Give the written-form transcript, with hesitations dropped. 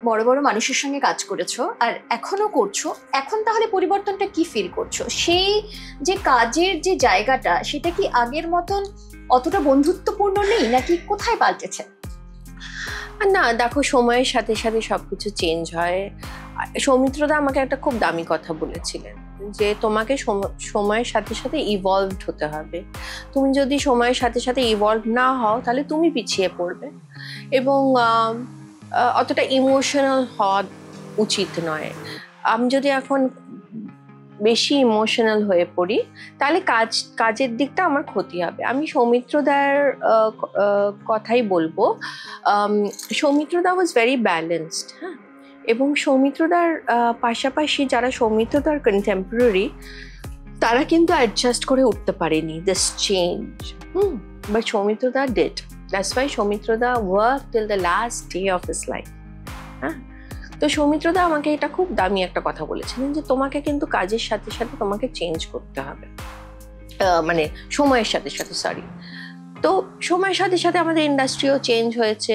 বড় বড় মানুষের সঙ্গে কাজ করেছো আর এখনো করছো, এখন তাহলে পরিবর্তনটা কি ফিল করছো? সেই যে কাজের যে জায়গাটা সেটা কি আগের মতন অতটা বন্ধুত্বপূর্ণ নেই, নাকি কোথায় পাল্টেছে? না দেখো, সময়ের সাথে সাথে সবকিছু চেঞ্জ হয়। সৌমিত্রদা আমাকে একটা খুব দামি কথা বলেছিলেন যে তোমাকে সময়ের সাথে সাথে ইভলভড হতে হবে। তুমি যদি সময়ের সাথে সাথে ইভলভ না হও তাহলে তুমি পিছিয়ে পড়বে, এবং অতটা ইমোশনাল হওয়া উচিত নয়। আমি যদি এখন বেশি ইমোশনাল হয়ে পড়ি তাহলে কাজের দিকটা আমার ক্ষতি হবে। আমি সৌমিত্রদার কথাই বলবো। সৌমিত্রদা ওয়াজ ভেরি ব্যালেন্সড, হ্যাঁ। এবং সৌমিত্রদার পাশাপাশি যারা সৌমিত্রদার কন্টেম্পোরারি, তারা কিন্তু অ্যাডজাস্ট করে উঠতে পারেনি দিস চেঞ্জ। বাট সৌমিত্রদা ডিড। দ্যাটস ওয়াই সৌমিত্রদা work till the last day of his life, হ্যাঁ। তো সৌমিত্রদা আমাকে এটা খুব দামি একটা কথা বলেছিলেন যে তোমাকে কিন্তু কাজের সাথে সাথে তোমাকে চেঞ্জ করতে হবে, মানে সময়ের সাথে সাথে, সরি। তো সময়ের সাথে সাথে আমাদের ইন্ডাস্ট্রিও চেঞ্জ হয়েছে।